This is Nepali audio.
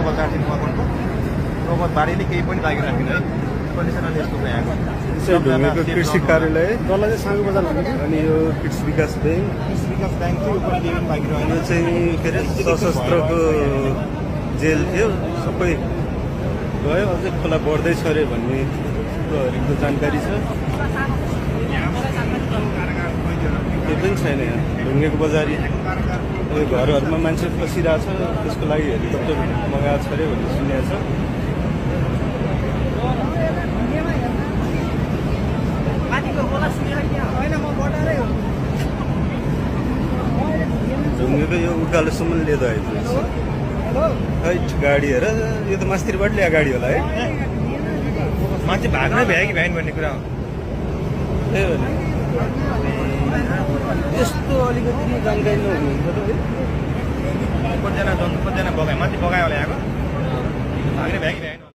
बजारदेखि मकनको रगत बारीले केही पनि लागिराखेन है कन्डिसन अलि यस्तो यहाँ ढुङ्गेको कृषि कार्यालय डल्ला चाहिँ साङ्गो बजार भन्ने अनि यो कृषि विकास ब्याङ्क थियो यो पनि केही पनि लागिरहेन यो चाहिँ के अरे सशस्त्रको जेल थियो सबै गयो अझै खोला बढ्दैछ अरे भन्ने कुरोहरूको जानकारी छ केही पनि छैन यहाँ ढुङ्गेको बजारी यो घरहरूमा मान्छे फसिरहेछ त्यसको लागि हेलिकप्टर मगाएको छ अरे भन्ने सुनेको छ ढुङ्गेको यो उकालोसम्म लिएर आइपुग्छ है गाडी हेर यो त मास्तिरबाट ल्याएको गाडी होला है मान्छे भाग्नै भ्यायो कि भ्याएन भन्ने कुरा हो त्यही हो नि यस्तो अलिकति जानकारी नहुनुहुन्छ त है कतिजना बगायो मान्छे बगायो होला यहाँको भाग्नै भ्यायो कि भ्याएन